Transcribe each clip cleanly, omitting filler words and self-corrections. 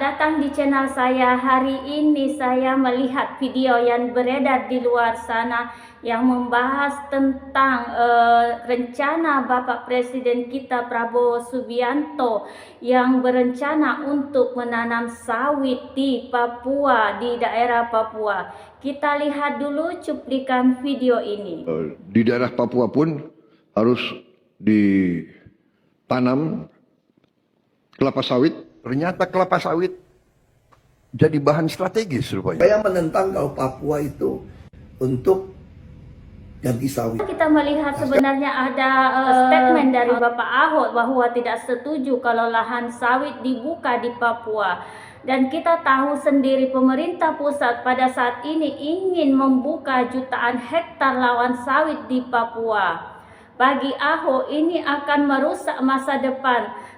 Selamat datang di channel saya. Hari ini saya melihat video yang beredar di luar sana yang membahas tentang rencana Bapak Presiden kita Prabowo Subianto yang berencana untuk menanam sawit di Papua, di daerah Papua. Kita lihat dulu cuplikan video ini. Di daerah Papua pun harus ditanam kelapa sawit. Ternyata kelapa sawit jadi bahan strategis rupanya. Saya menentang kalau Papua itu untuk ganti sawit. Kita melihat sebenarnya ada statement dari Bapak Ahok bahwa tidak setuju kalau lahan sawit dibuka di Papua. Dan kita tahu sendiri pemerintah pusat pada saat ini ingin membuka jutaan hektar lahan sawit di Papua. Bagi Ahok ini akan merusak masa depan.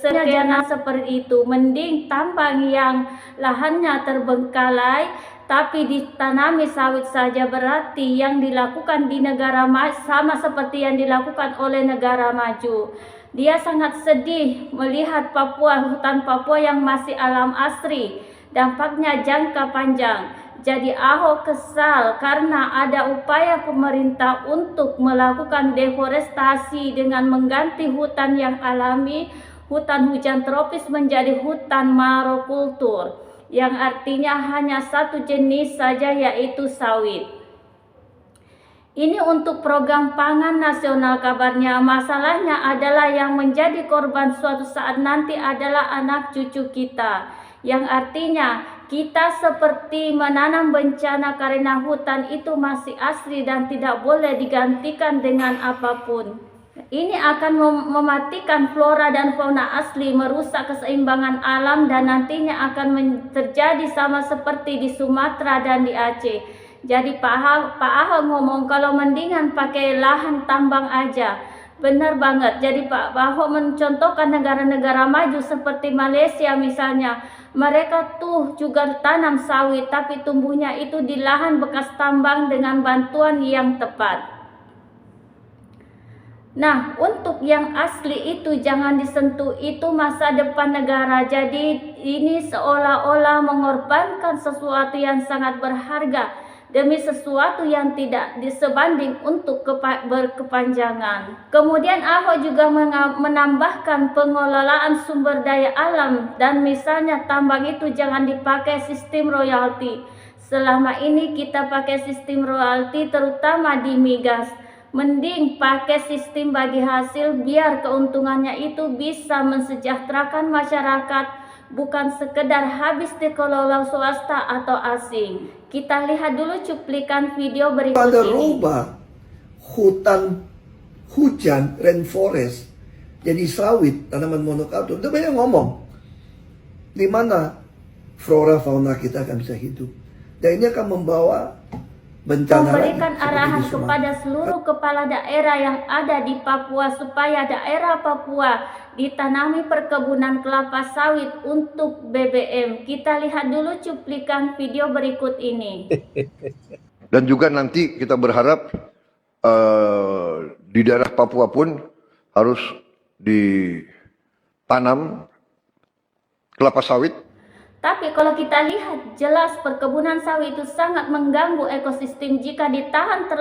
Jangan seperti itu, mending tambang yang lahannya terbengkalai tapi ditanami sawit saja. Berarti yang dilakukan di negara sama seperti yang dilakukan oleh negara maju. Dia sangat sedih melihat hutan Papua yang masih alam asri, dampaknya jangka panjang. Jadi Ahok kesal karena ada upaya pemerintah untuk melakukan deforestasi dengan mengganti hutan yang alami, hutan hujan tropis menjadi hutan monokultur, yang artinya hanya satu jenis saja, yaitu sawit. Ini untuk program pangan nasional kabarnya. Masalahnya adalah yang menjadi korban suatu saat nanti adalah anak cucu kita, yang artinya kita seperti menanam bencana karena hutan itu masih asli dan tidak boleh digantikan dengan apapun. Ini akan mematikan flora dan fauna asli, merusak keseimbangan alam, dan nantinya akan terjadi sama seperti di Sumatera dan di Aceh. Jadi Pak Ahok ngomong kalau mendingan pakai lahan tambang aja. Benar banget. Jadi Pak Ahok mencontohkan negara-negara maju seperti Malaysia misalnya. Mereka tuh juga tanam sawit tapi tumbuhnya itu di lahan bekas tambang dengan bantuan yang tepat. Nah, untuk yang asli itu jangan disentuh, itu masa depan negara. Jadi ini seolah-olah mengorbankan sesuatu yang sangat berharga demi sesuatu yang tidak disebanding untuk berkepanjangan. Kemudian Ahok juga menambahkan pengelolaan sumber daya alam, dan misalnya tambang itu jangan dipakai sistem royalti. Selama ini kita pakai sistem royalti terutama di migas. Mending pakai sistem bagi hasil biar keuntungannya itu bisa mensejahterakan masyarakat, bukan sekedar habis dikelola swasta atau asing. Kita lihat dulu cuplikan video berikut Pada ini. rubah hutan hujan, rainforest, jadi sawit, tanaman monokultur. Itu banyak ngomong. Di mana flora fauna kita akan bisa hidup. Dan ini akan membawa bencana Memberikan lagi, arahan kepada seluruh kepala daerah yang ada di Papua supaya daerah Papua ditanami perkebunan kelapa sawit untuk BBM. Kita lihat dulu cuplikan video berikut ini. Dan juga nanti kita berharap di daerah Papua pun harus ditanam kelapa sawit. Tapi kalau kita lihat jelas perkebunan sawit itu sangat mengganggu ekosistem jika ditanam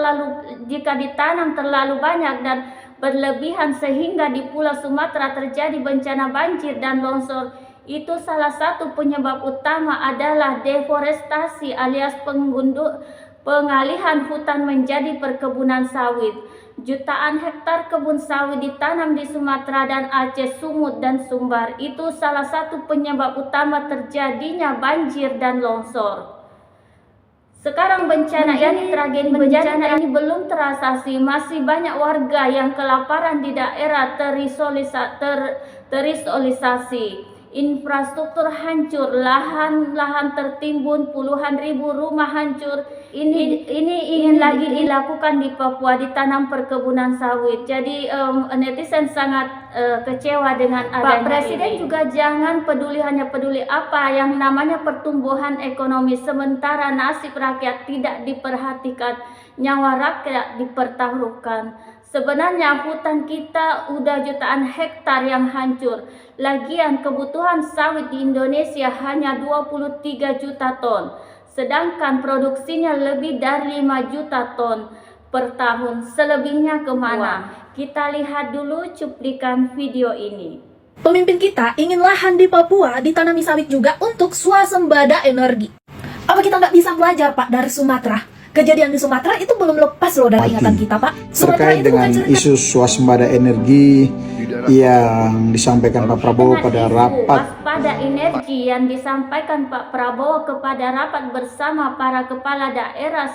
terlalu banyak dan berlebihan, sehingga di Pulau Sumatera terjadi bencana banjir dan longsor. Itu salah satu penyebab utama adalah deforestasi alias pengalihan hutan menjadi perkebunan sawit. Jutaan hektar kebun sawit ditanam di Sumatera dan Aceh, Sumut dan Sumbar. Itu salah satu penyebab utama terjadinya banjir dan longsor. Sekarang bencana ini ini belum terasasi. Masih banyak warga yang kelaparan di daerah terisolisasi. Infrastruktur hancur, lahan tertimbun, puluhan ribu rumah hancur. Ini ingin lagi dilakukan di Papua, ditanam perkebunan sawit. Jadi netizen sangat kecewa dengan adanya Pak Presiden ini. Juga jangan hanya peduli apa yang namanya pertumbuhan ekonomi, sementara nasib rakyat tidak diperhatikan, nyawa rakyat dipertaruhkan. Sebenarnya hutan kita udah jutaan hektar yang hancur. Lagian kebutuhan sawit di Indonesia hanya 23 juta ton. Sedangkan produksinya lebih dari 5 juta ton per tahun. Selebihnya kemana? Kita lihat dulu cuplikan video ini. Pemimpin kita ingin lahan di Papua ditanami sawit juga untuk swasembada energi. Apa kita nggak bisa belajar, Pak, dari Sumatera? Kejadian di Sumatera itu belum lepas loh dari ingatan kita, Pak. Sumatera Terkait itu dengan bukan cerita isu swasembada energi yang disampaikan Pak Prabowo pada rapat waspada energi yang disampaikan Pak Prabowo kepada rapat bersama para kepala daerah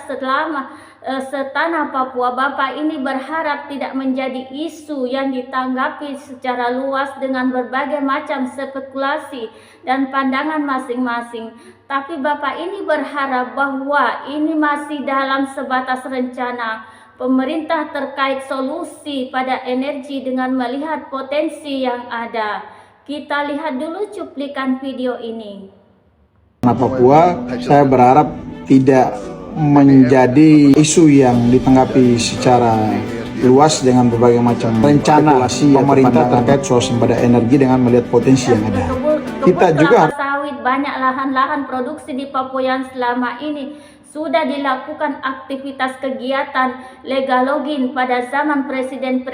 setanah Papua, Bapak ini berharap tidak menjadi isu yang ditanggapi secara luas dengan berbagai macam spekulasi dan pandangan masing-masing. Tapi Bapak ini berharap bahwa ini masih dalam sebatas rencana pemerintah terkait solusi pada energi dengan melihat potensi yang ada. Kita lihat dulu cuplikan video ini. Papua, saya berharap tidak menjadi isu yang ditanggapi secara luas dengan berbagai macam rencana pemerintah terkait swasembada energi dengan melihat potensi yang ada. Kita juga kelapa sawit, banyak lahan-lahan produksi di Papua yang selama ini sudah dilakukan aktivitas kegiatan legal login pada zaman presiden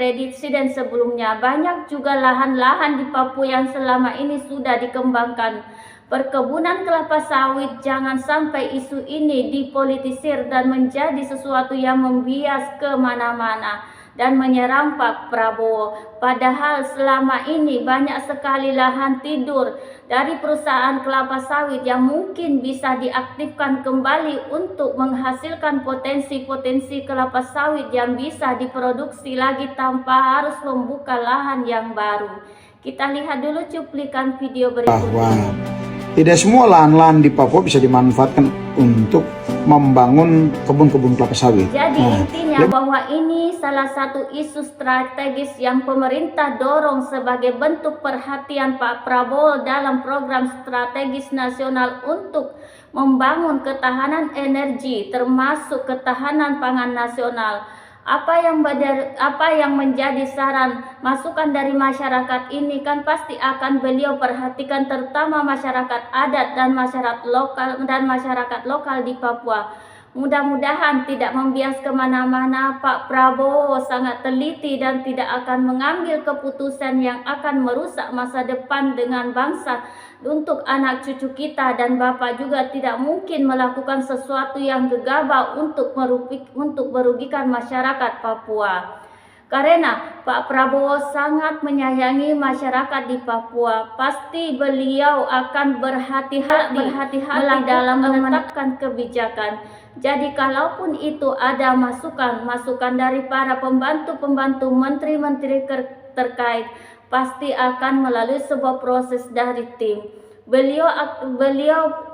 sebelumnya. Banyak juga lahan-lahan di Papua yang selama ini sudah dikembangkan. Perkebunan kelapa sawit, jangan sampai isu ini dipolitisir dan menjadi sesuatu yang membias kemana-mana dan menyerang Pak Prabowo. Padahal selama ini banyak sekali lahan tidur dari perusahaan kelapa sawit yang mungkin bisa diaktifkan kembali untuk menghasilkan potensi-potensi kelapa sawit yang bisa diproduksi lagi tanpa harus membuka lahan yang baru. Kita lihat dulu cuplikan video berikut bahwa ini. tidak semua lahan-lahan di Papua bisa dimanfaatkan untuk membangun kebun-kebun kelapa sawit. Jadi intinya bahwa ini salah satu isu strategis yang pemerintah dorong sebagai bentuk perhatian Pak Prabowo dalam program strategis nasional untuk membangun ketahanan energi termasuk ketahanan pangan nasional. Apa yang menjadi saran masukan dari masyarakat ini kan pasti akan beliau perhatikan, terutama masyarakat adat dan masyarakat lokal di Papua. Mudah-mudahan tidak membias kemana-mana. Pak Prabowo sangat teliti dan tidak akan mengambil keputusan yang akan merusak masa depan dengan bangsa untuk anak cucu kita, dan Bapak juga tidak mungkin melakukan sesuatu yang gegabah untuk merugikan masyarakat Papua. Karena Pak Prabowo sangat menyayangi masyarakat di Papua, pasti beliau akan berhati-hati dalam menetapkan kebijakan. Jadi kalaupun itu ada masukan dari para pembantu menteri-menteri terkait, pasti akan melalui sebuah proses dari tim. Beliau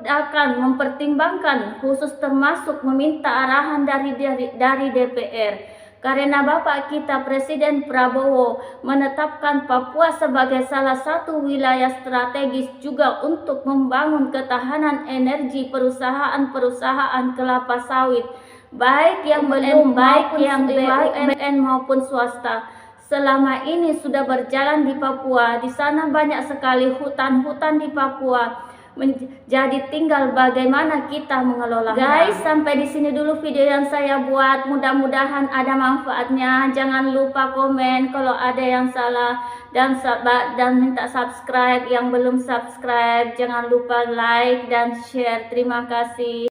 akan mempertimbangkan khusus termasuk meminta arahan dari DPR. Karena Bapak kita Presiden Prabowo menetapkan Papua sebagai salah satu wilayah strategis juga untuk membangun ketahanan energi perusahaan-perusahaan kelapa sawit, baik yang BUMN maupun swasta. Selama ini sudah berjalan di Papua. Di sana banyak sekali hutan-hutan di Papua. Jadi tinggal bagaimana kita mengelola. Guys, sampai di sini dulu video yang saya buat. Mudah-mudahan ada manfaatnya. Jangan lupa komen kalau ada yang salah dan minta subscribe. Yang belum subscribe, jangan lupa like dan share. Terima kasih.